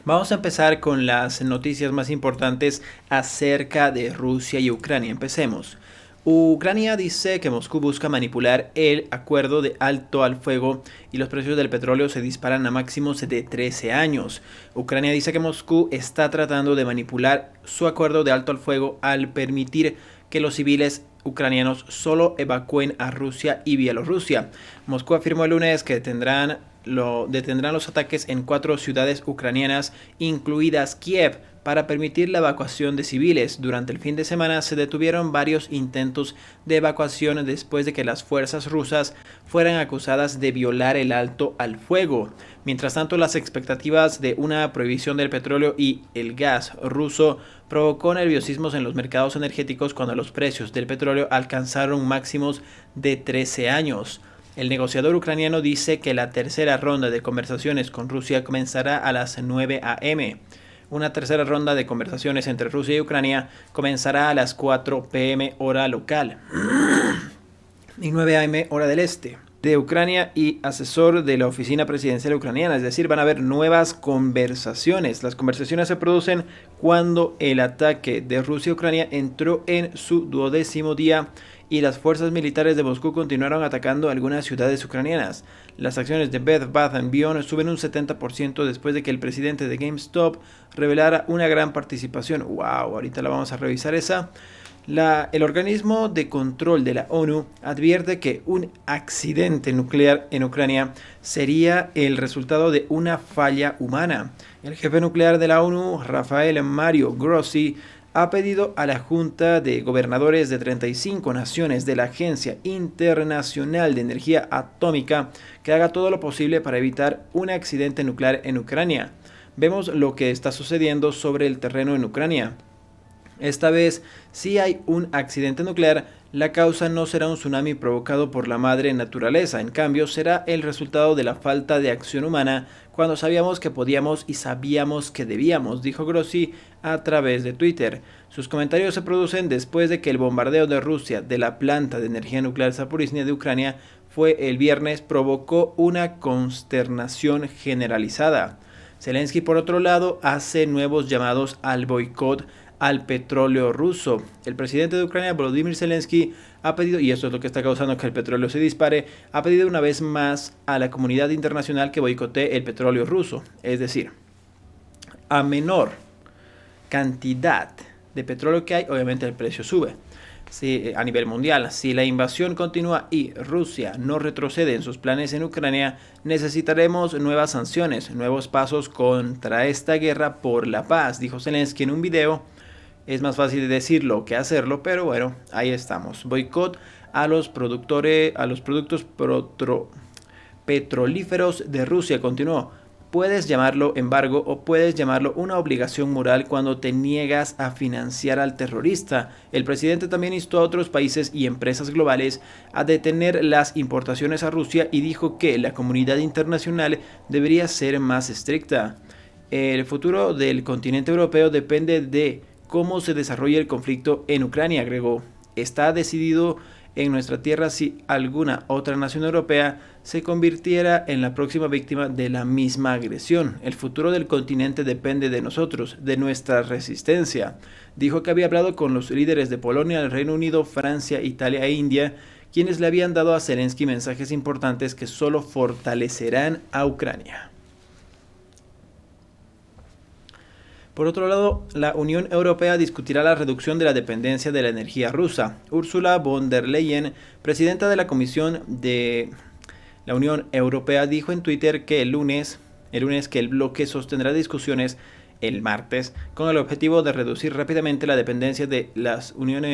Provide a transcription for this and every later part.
Vamos a empezar con las noticias más importantes acerca de Rusia y Ucrania. Empecemos. Ucrania dice que Moscú busca manipular el acuerdo de alto al fuego y los precios del petróleo se disparan a máximos de 13 años. Ucrania dice que Moscú está tratando de manipular su acuerdo de alto al fuego al permitir que los civiles ucranianos solo evacúen a Rusia y Bielorrusia. Moscú afirmó el lunes que detendrán los ataques en 4 ciudades ucranianas, incluidas Kiev, para permitir la evacuación de civiles. Durante el fin de semana se detuvieron varios intentos de evacuación después de que las fuerzas rusas fueran acusadas de violar el alto al fuego. Mientras tanto, las expectativas de una prohibición del petróleo y el gas ruso provocó nerviosismos en los mercados energéticos cuando los precios del petróleo alcanzaron máximos de 13 años. El negociador ucraniano dice que la tercera ronda de conversaciones con Rusia comenzará a las 9 a.m. Una tercera ronda de conversaciones entre Rusia y Ucrania comenzará a las 4 p.m. hora local y 9 a.m. hora del este de Ucrania y asesor de la oficina presidencial ucraniana, es decir, van a haber nuevas conversaciones. Las conversaciones se producen cuando el ataque de Rusia a Ucrania entró en su 12º día y las fuerzas militares de Moscú continuaron atacando algunas ciudades ucranianas. Las acciones de Bed Bath & Beyond suben un 70% después de que el presidente de GameStop revelara una gran participación. ¡Wow! Ahorita la vamos a revisar esa. El organismo de control de la ONU advierte que un accidente nuclear en Ucrania sería el resultado de una falla humana. El jefe nuclear de la ONU, Rafael Mario Grossi, ha pedido a la Junta de Gobernadores de 35 naciones de la Agencia Internacional de Energía Atómica que haga todo lo posible para evitar un accidente nuclear en Ucrania. Vemos lo que está sucediendo sobre el terreno en Ucrania. Esta vez, si hay un accidente nuclear, la causa no será un tsunami provocado por la madre naturaleza, en cambio será el resultado de la falta de acción humana cuando sabíamos que podíamos y sabíamos que debíamos, dijo Grossi a través de Twitter. Sus comentarios se producen después de que el bombardeo de Rusia de la planta de energía nuclear Zaporizhia de Ucrania fue el viernes provocó una consternación generalizada. Zelensky, por otro lado, hace nuevos llamados al boicot al petróleo ruso. El presidente de Ucrania, Volodymyr Zelensky, ha pedido, y esto es lo que está causando que el petróleo se dispare, ha pedido una vez más a la comunidad internacional que boicotee el petróleo ruso. Es decir, a menor cantidad de petróleo que hay, obviamente el precio sube. Si, a nivel mundial, si la invasión continúa y Rusia no retrocede en sus planes en Ucrania, necesitaremos nuevas sanciones, nuevos pasos contra esta guerra por la paz, dijo Zelensky en un video. Es más fácil decirlo que hacerlo, pero bueno, ahí estamos. Boicot a los productos petrolíferos de Rusia, continuó. Puedes llamarlo embargo o puedes llamarlo una obligación moral cuando te niegas a financiar al terrorista. El presidente también instó a otros países y empresas globales a detener las importaciones a Rusia y dijo que la comunidad internacional debería ser más estricta. El futuro del continente europeo depende de cómo se desarrolla el conflicto en Ucrania, agregó. Está decidido en nuestra tierra si alguna otra nación europea se convirtiera en la próxima víctima de la misma agresión. El futuro del continente depende de nosotros, de nuestra resistencia. Dijo que había hablado con los líderes de Polonia, el Reino Unido, Francia, Italia e India, quienes le habían dado a Zelensky mensajes importantes que solo fortalecerán a Ucrania. Por otro lado, la Unión Europea discutirá la reducción de la dependencia de la energía rusa. Ursula von der Leyen, presidenta de la Comisión de la Unión Europea, dijo en Twitter que el lunes que el bloque sostendrá discusiones el martes con el objetivo de reducir rápidamente la dependencia de la Unión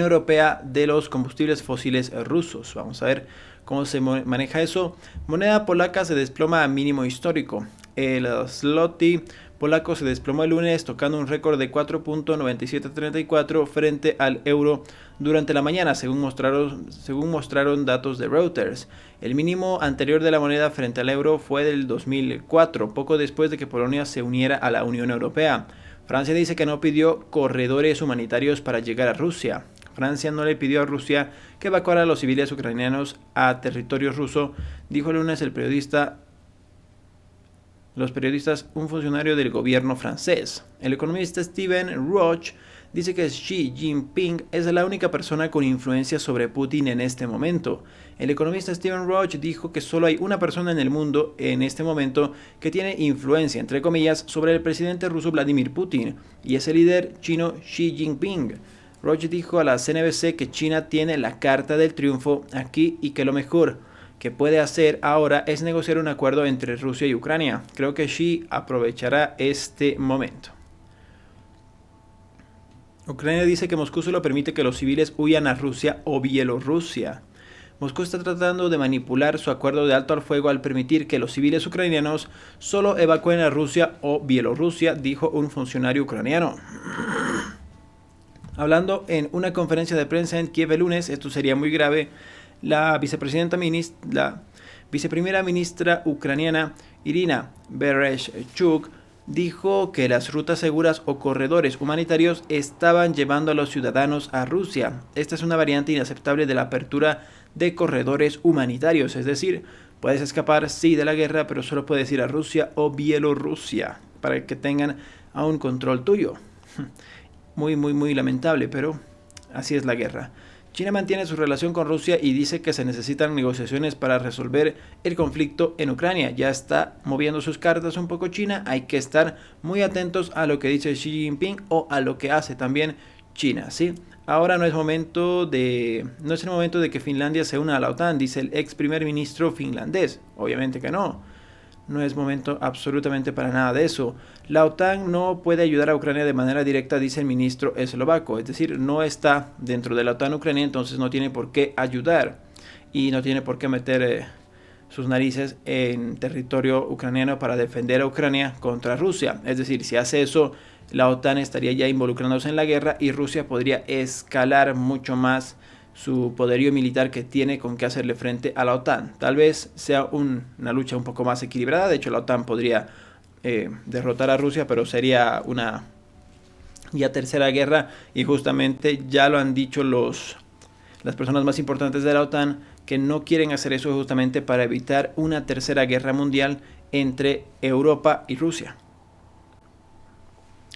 Europea de los combustibles fósiles rusos. Vamos a ver cómo se maneja eso. Moneda polaca se desploma a mínimo histórico. El zloty polaco se desplomó el lunes tocando un récord de 4.9734 frente al euro durante la mañana, según mostraron datos de Reuters. El mínimo anterior de la moneda frente al euro fue del 2004, poco después de que Polonia se uniera a la Unión Europea. Francia dice que no pidió corredores humanitarios para llegar a Rusia. Francia no le pidió a Rusia que evacuara a los civiles ucranianos a territorio ruso, dijo el lunes el periodista los periodistas un funcionario del gobierno francés. El economista Steven Roche dice que Xi Jinping es la única persona con influencia sobre Putin en este momento. El economista Steven Roche dijo que solo hay una persona en el mundo en este momento que tiene influencia, entre comillas, sobre el presidente ruso Vladimir Putin, y es el líder chino Xi Jinping. Roche dijo a la CNBC que China tiene la carta del triunfo aquí y que lo mejor que puede hacer ahora es negociar un acuerdo entre Rusia y Ucrania. Creo que Xi aprovechará este momento. Ucrania dice que Moscú solo permite que los civiles huyan a Rusia o Bielorrusia. Moscú está tratando de manipular su acuerdo de alto al fuego al permitir que los civiles ucranianos solo evacúen a Rusia o Bielorrusia, dijo un funcionario ucraniano. Hablando en una conferencia de prensa en Kiev el lunes, esto sería muy grave, la viceprimera ministra ucraniana Irina Vereshchuk dijo que las rutas seguras o corredores humanitarios estaban llevando a los ciudadanos a Rusia. Esta es una variante inaceptable de la apertura de corredores humanitarios, es decir, puedes escapar sí de la guerra, pero solo puedes ir a Rusia o Bielorrusia para que tengan a un control tuyo. Muy lamentable, pero así es la guerra. China mantiene su relación con Rusia y dice que se necesitan negociaciones para resolver el conflicto en Ucrania. Ya está moviendo sus cartas un poco China. Hay que estar muy atentos a lo que dice Xi Jinping o a lo que hace también China, ¿sí? Ahora no es el momento de que Finlandia se una a la OTAN, dice el ex primer ministro finlandés. Obviamente que no. No es momento absolutamente para nada de eso. La OTAN no puede ayudar a Ucrania de manera directa, dice el ministro eslovaco. Es decir, no está dentro de la OTAN Ucrania, entonces no tiene por qué ayudar. Y no tiene por qué meter sus narices en territorio ucraniano para defender a Ucrania contra Rusia. Es decir, si hace eso, la OTAN estaría ya involucrándose en la guerra y Rusia podría escalar mucho más su poderío militar que tiene con que hacerle frente a la OTAN. Tal vez sea una lucha un poco más equilibrada. De hecho, la OTAN podría derrotar a Rusia, pero sería una ya tercera guerra. Y justamente ya lo han dicho las personas más importantes de la OTAN, que no quieren hacer eso justamente para evitar una tercera guerra mundial entre Europa y Rusia,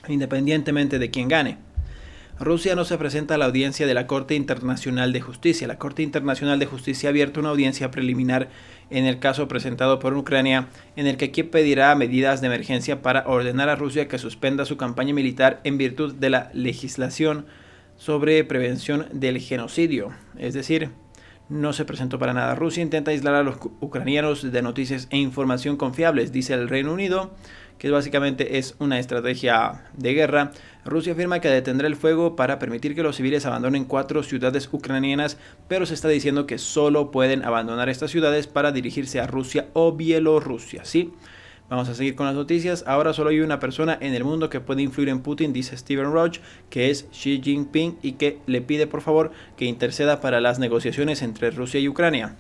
independientemente de quién gane. Rusia no se presenta a la audiencia de la Corte Internacional de Justicia. La Corte Internacional de Justicia ha abierto una audiencia preliminar en el caso presentado por Ucrania, en el que Kiev pedirá medidas de emergencia para ordenar a Rusia que suspenda su campaña militar en virtud de la legislación sobre prevención del genocidio. Es decir, no se presentó para nada. Rusia intenta aislar a los ucranianos de noticias e información confiables, dice el Reino Unido, que básicamente es una estrategia de guerra. Rusia afirma que detendrá el fuego para permitir que los civiles abandonen 4 ciudades ucranianas, pero se está diciendo que solo pueden abandonar estas ciudades para dirigirse a Rusia o Bielorrusia, ¿sí? Vamos a seguir con las noticias. Ahora solo hay una persona en el mundo que puede influir en Putin, dice Steven Roche, que es Xi Jinping, y que le pide por favor que interceda para las negociaciones entre Rusia y Ucrania.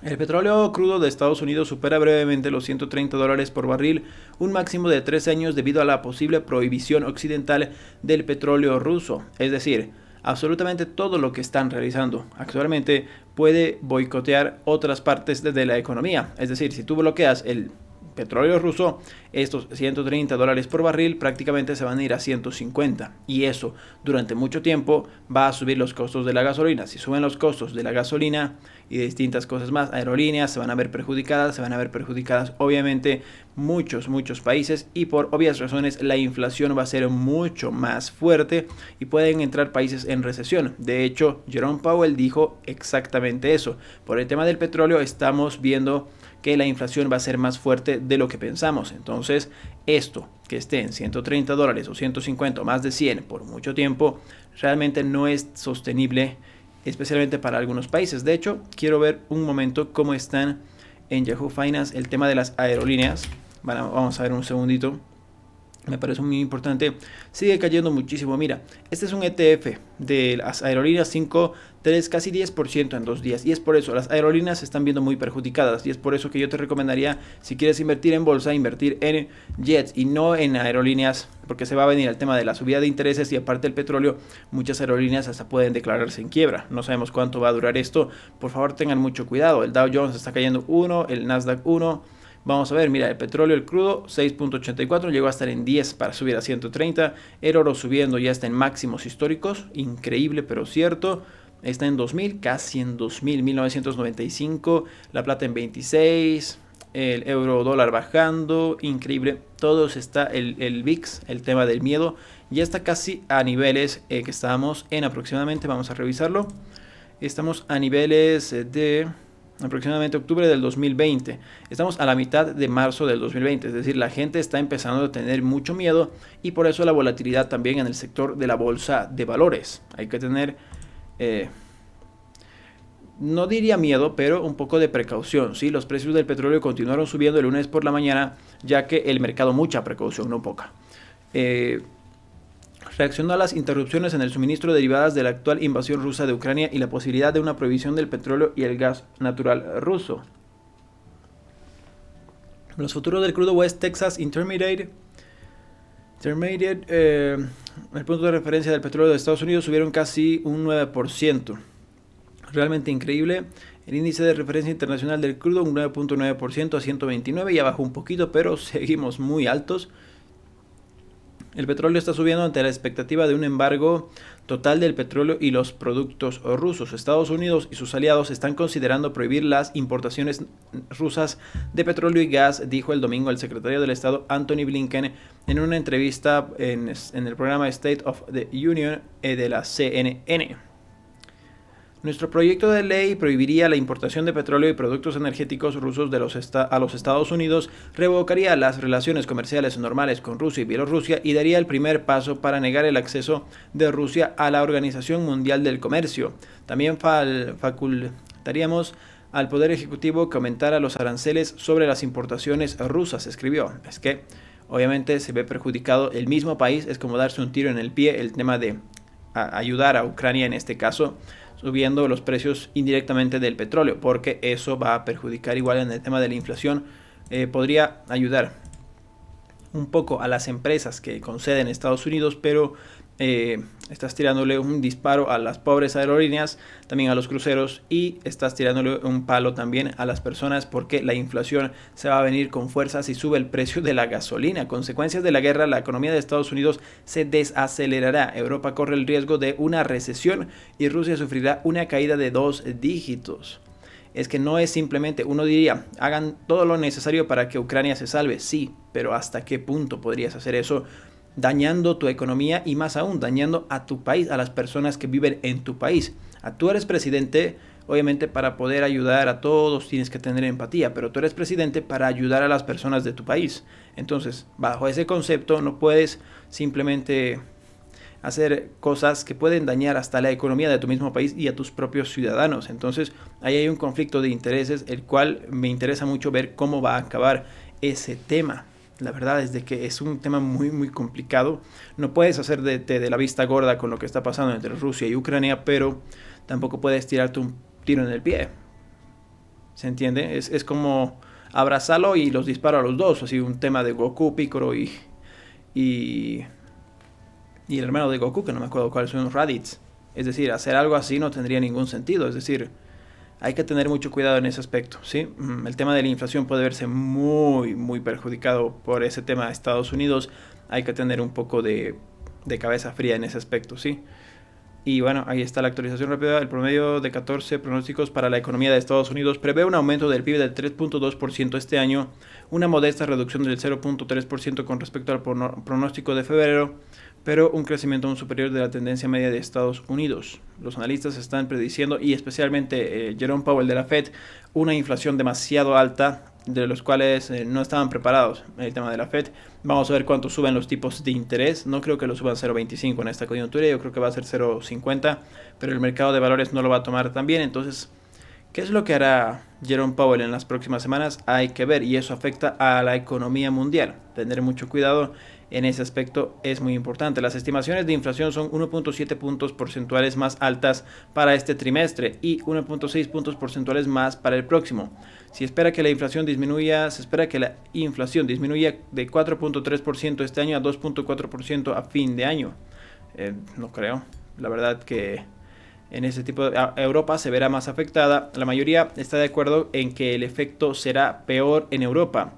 El petróleo crudo de Estados Unidos supera brevemente los $130 por barril, un máximo de 3 años debido a la posible prohibición occidental del petróleo ruso. Es decir, absolutamente todo lo que están realizando actualmente puede boicotear otras partes de la economía. Es decir, si tú bloqueas el petróleo ruso, estos $130 por barril prácticamente se van a ir a 150, y eso durante mucho tiempo va a subir los costos de la gasolina. Si suben los costos de la gasolina y de distintas cosas más, aerolíneas se van a ver perjudicadas obviamente muchos países, y por obvias razones la inflación va a ser mucho más fuerte y pueden entrar países en recesión. De hecho, Jerome Powell dijo exactamente eso. Por el tema del petróleo estamos viendo que la inflación va a ser más fuerte de lo que pensamos. Entonces, esto que esté en $130 o 150 o más de 100 por mucho tiempo, realmente no es sostenible, especialmente para algunos países. De hecho, quiero ver un momento cómo están en Yahoo Finance el tema de las aerolíneas. Bueno, vamos a ver un segundito. Me parece muy importante. Sigue cayendo muchísimo. Mira, este es un ETF de las aerolíneas 5, 3, casi 10% en 2 días. Y es por eso, las aerolíneas se están viendo muy perjudicadas. Y es por eso que yo te recomendaría, si quieres invertir en bolsa, invertir en jets y no en aerolíneas, porque se va a venir el tema de la subida de intereses y aparte el petróleo, muchas aerolíneas hasta pueden declararse en quiebra. No sabemos cuánto va a durar esto. Por favor, tengan mucho cuidado. El Dow Jones está cayendo 1, el Nasdaq 1. Vamos a ver, mira, el petróleo, el crudo, 6.84, llegó a estar en 10 para subir a 130. El oro subiendo, ya está en máximos históricos, increíble pero cierto. Está en 2000, casi en 2000, 1995. La plata en 26. El euro dólar bajando, increíble. Todos está el VIX, el tema del miedo, ya está casi a niveles que estábamos en aproximadamente, vamos a revisarlo. Estamos a niveles de aproximadamente octubre del 2020. Estamos a la mitad de marzo del 2020, es decir, la gente está empezando a tener mucho miedo y por eso la volatilidad también en el sector de la bolsa de valores. Hay que tener, no diría miedo, pero un poco de precaución. ¿Sí? Los precios del petróleo continuaron subiendo el lunes por la mañana, ya que el mercado, mucha precaución, no poca. Reaccionó a las interrupciones en el suministro derivadas de la actual invasión rusa de Ucrania y la posibilidad de una prohibición del petróleo y el gas natural ruso. Los futuros del crudo West Texas Intermediate, el punto de referencia del petróleo de Estados Unidos, subieron casi un 9%. Realmente increíble. El índice de referencia internacional del crudo un 9.9% a 129, ya bajó un poquito, pero seguimos muy altos. El petróleo está subiendo ante la expectativa de un embargo total del petróleo y los productos rusos. Estados Unidos y sus aliados están considerando prohibir las importaciones rusas de petróleo y gas, dijo el domingo el secretario del Estado Antony Blinken en una entrevista en el programa State of the Union de la CNN. Nuestro proyecto de ley prohibiría la importación de petróleo y productos energéticos rusos a los Estados Unidos, revocaría las relaciones comerciales normales con Rusia y Bielorrusia y daría el primer paso para negar el acceso de Rusia a la Organización Mundial del Comercio. También facultaríamos al Poder Ejecutivo que aumentara los aranceles sobre las importaciones rusas, escribió. Es que obviamente se ve perjudicado el mismo país, es como darse un tiro en el pie el tema de ayudar a Ucrania en este caso, subiendo los precios indirectamente del petróleo, porque eso va a perjudicar igual en el tema de la inflación. Podría ayudar un poco a las empresas que conceden Estados Unidos, pero estás tirándole un disparo a las pobres aerolíneas, también a los cruceros, y estás tirándole un palo también a las personas porque la inflación se va a venir con fuerza si sube el precio de la gasolina. Consecuencias de la guerra, la economía de Estados Unidos se desacelerará, Europa corre el riesgo de una recesión y Rusia sufrirá una caída de 2 dígitos. Es que no es simplemente, uno diría, hagan todo lo necesario para que Ucrania se salve, sí, pero ¿hasta qué punto podrías hacer eso? Dañando tu economía y más aún dañando a tu país, a las personas que viven en tu país. Tú eres presidente, obviamente para poder ayudar a todos tienes que tener empatía, pero tú eres presidente para ayudar a las personas de tu país. Entonces, bajo ese concepto no puedes simplemente hacer cosas que pueden dañar hasta la economía de tu mismo país y a tus propios ciudadanos. Entonces, ahí hay un conflicto de intereses, el cual me interesa mucho ver cómo va a acabar ese tema. La verdad es de que es un tema muy muy complicado. No puedes hacer de la vista gorda con lo que está pasando entre Rusia y Ucrania, pero tampoco puedes tirarte un tiro en el pie. ¿Se entiende? Es como abrazarlo y los disparo a los dos. Así un tema de Goku, Piccolo y el hermano de Goku, que no me acuerdo cuáles son, Raditz. Es decir, hacer algo así no tendría ningún sentido. Es decir, hay que tener mucho cuidado en ese aspecto, ¿sí? El tema de la inflación puede verse muy, muy perjudicado por ese tema de Estados Unidos. Hay que tener un poco de cabeza fría en ese aspecto, ¿sí? Y bueno, ahí está la actualización rápida. El promedio de 14 pronósticos para la economía de Estados Unidos prevé un aumento del PIB del 3.2% este año, una modesta reducción del 0.3% con respecto al pronóstico de febrero, pero un crecimiento aún superior de la tendencia media de Estados Unidos. Los analistas están prediciendo, y especialmente Jerome Powell de la Fed, una inflación demasiado alta, de los cuales no estaban preparados en el tema de la Fed. Vamos a ver cuánto suben los tipos de interés. No creo que lo suban 0.25 en esta coyuntura, yo creo que va a ser 0.50, pero el mercado de valores no lo va a tomar tan bien. Entonces, ¿qué es lo que hará Jerome Powell en las próximas semanas? Hay que ver, y eso afecta a la economía mundial. Tener mucho cuidado en ese aspecto es muy importante. Las estimaciones de inflación son 1.7 puntos porcentuales más altas para este trimestre y 1.6 puntos porcentuales más para el próximo. Se espera que la inflación disminuya de 4.3% este año a 2.4% a fin de año. No creo. La verdad que En ese tipo de Europa se verá más afectada. La mayoría está de acuerdo en que el efecto será peor en Europa.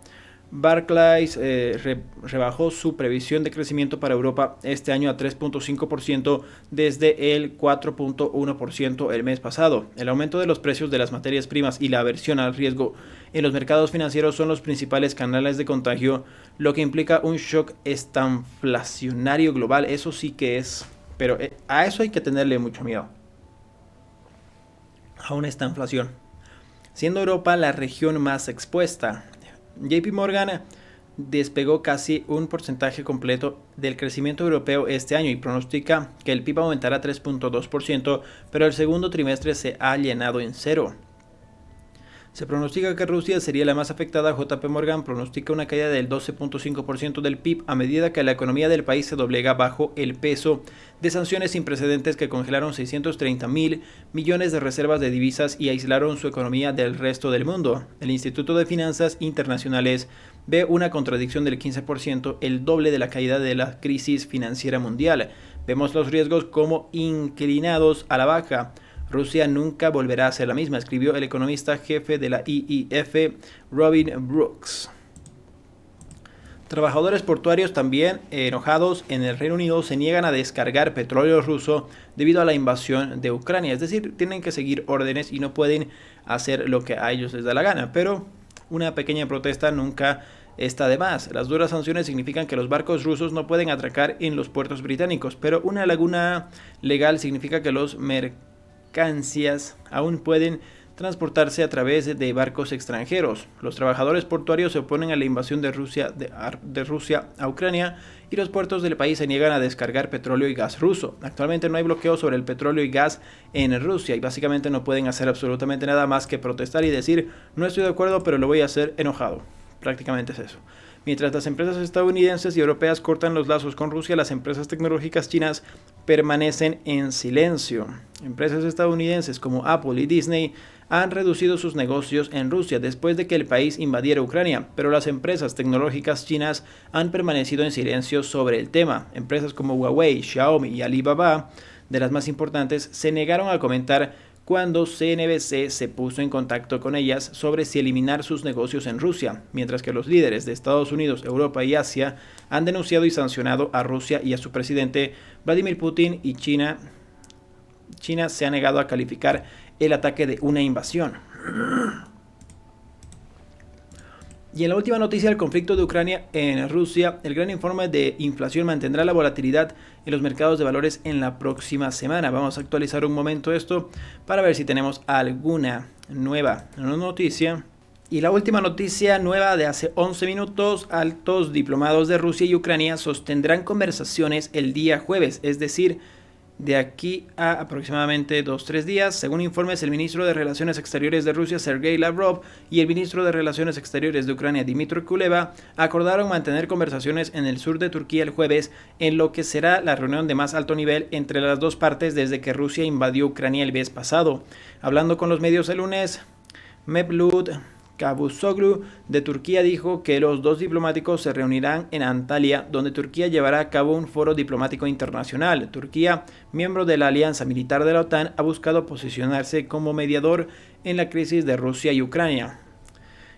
Barclays rebajó su previsión de crecimiento para Europa este año a 3.5% desde el 4.1% el mes pasado. El aumento de los precios de las materias primas y la aversión al riesgo en los mercados financieros son los principales canales de contagio, lo que implica un shock estanflacionario global. Eso sí que es, pero a eso hay que tenerle mucho miedo, a una estanflación. Siendo Europa la región más expuesta, JP Morgan despegó casi un porcentaje completo del crecimiento europeo este año y pronostica que el PIB aumentará 3.2%, pero el segundo trimestre se ha llenado en cero. Se pronostica que Rusia sería la más afectada. JP Morgan pronostica una caída del 12.5% del PIB a medida que la economía del país se doblega bajo el peso de sanciones sin precedentes que congelaron 630.000 millones de reservas de divisas y aislaron su economía del resto del mundo. El Instituto de Finanzas Internacionales ve una contradicción del 15%, el doble de la caída de la crisis financiera mundial. Vemos los riesgos como inclinados a la baja. Rusia nunca volverá a ser la misma, escribió el economista jefe de la IIF, Robin Brooks. Trabajadores portuarios también enojados en el Reino Unido se niegan a descargar petróleo ruso debido a la invasión de Ucrania. Es decir, tienen que seguir órdenes y no pueden hacer lo que a ellos les da la gana. Pero una pequeña protesta nunca está de más. Las duras sanciones significan que los barcos rusos no pueden atracar en los puertos británicos, pero una laguna legal significa que los mercancías aún pueden transportarse a través de barcos extranjeros. Los trabajadores portuarios se oponen a la invasión de Rusia a Ucrania y los puertos del país se niegan a descargar petróleo y gas ruso. Actualmente no hay bloqueo sobre el petróleo y gas en Rusia y básicamente no pueden hacer absolutamente nada más que protestar y decir no estoy de acuerdo pero lo voy a hacer enojado. Prácticamente es eso. Mientras las empresas estadounidenses y europeas cortan los lazos con Rusia, las empresas tecnológicas chinas permanecen en silencio. Empresas estadounidenses como Apple y Disney han reducido sus negocios en Rusia después de que el país invadiera Ucrania, pero las empresas tecnológicas chinas han permanecido en silencio sobre el tema. Empresas como Huawei, Xiaomi y Alibaba, de las más importantes, se negaron a comentar cuando CNBC se puso en contacto con ellas sobre si eliminar sus negocios en Rusia, mientras que los líderes de Estados Unidos, Europa y Asia han denunciado y sancionado a Rusia y a su presidente Vladimir Putin, y China se ha negado a calificar el ataque de una invasión. Y en la última noticia del conflicto de Ucrania en Rusia, el gran informe de inflación mantendrá la volatilidad en los mercados de valores en la próxima semana. Vamos a actualizar un momento esto para ver si tenemos alguna nueva noticia. Y la última noticia nueva de hace 11 minutos, altos diplomados de Rusia y Ucrania sostendrán conversaciones el día jueves, es decir, de aquí a aproximadamente 2-3 días. Según informes, el ministro de Relaciones Exteriores de Rusia, Sergei Lavrov, y el ministro de Relaciones Exteriores de Ucrania, Dmytro Kuleba, acordaron mantener conversaciones en el sur de Turquía el jueves, en lo que será la reunión de más alto nivel entre las dos partes desde que Rusia invadió Ucrania el mes pasado. Hablando con los medios el lunes, Mevlut Cavusoglu de Turquía dijo que los dos diplomáticos se reunirán en Antalya, donde Turquía llevará a cabo un foro diplomático internacional. Turquía, miembro de la alianza militar de la OTAN, ha buscado posicionarse como mediador en la crisis de Rusia y Ucrania.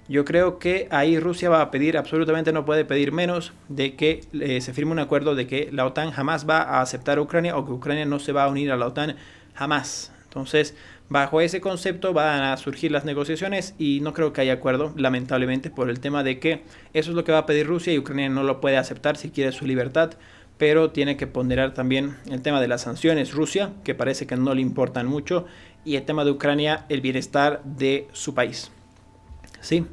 Yo creo que ahí Rusia va a pedir, absolutamente no puede pedir menos, de que se firme un acuerdo de que la OTAN jamás va a aceptar a Ucrania o que Ucrania no se va a unir a la OTAN jamás. Entonces, bajo ese concepto van a surgir las negociaciones y no creo que haya acuerdo, lamentablemente, por el tema de que eso es lo que va a pedir Rusia y Ucrania no lo puede aceptar si quiere su libertad, pero tiene que ponderar también el tema de las sanciones Rusia, que parece que no le importan mucho, y el tema de Ucrania, el bienestar de su país. Sí,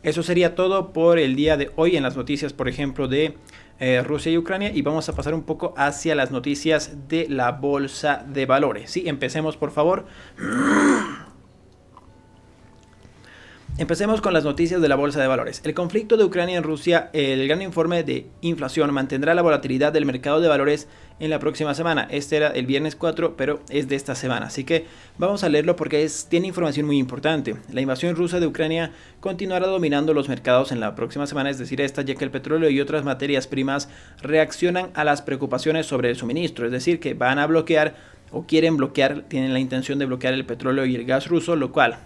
eso sería todo por el día de hoy en las noticias, por ejemplo, de Rusia y Ucrania, y vamos a pasar un poco hacia las noticias de la bolsa de valores. Sí, empecemos por favor. Empecemos con las noticias de la bolsa de valores. El conflicto de Ucrania en Rusia, el gran informe de inflación mantendrá la volatilidad del mercado de valores en la próxima semana. Este era el viernes 4, pero es de esta semana. Así que vamos a leerlo porque tiene información muy importante. La invasión rusa de Ucrania continuará dominando los mercados en la próxima semana, es decir, esta, ya que el petróleo y otras materias primas reaccionan a las preocupaciones sobre el suministro. Es decir, que van a bloquear o tienen la intención de bloquear el petróleo y el gas ruso, lo cual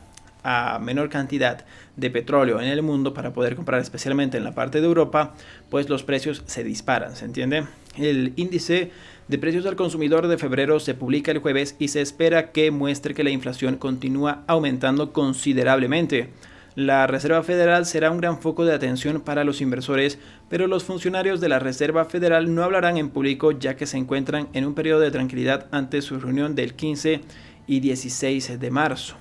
a menor cantidad de petróleo en el mundo para poder comprar, especialmente en la parte de Europa, pues los precios se disparan, ¿se entiende? El índice de precios al consumidor de febrero se publica el jueves y se espera que muestre que la inflación continúa aumentando considerablemente. La Reserva Federal será un gran foco de atención para los inversores, pero los funcionarios de la Reserva Federal no hablarán en público ya que se encuentran en un periodo de tranquilidad ante su reunión del 15 y 16 de marzo.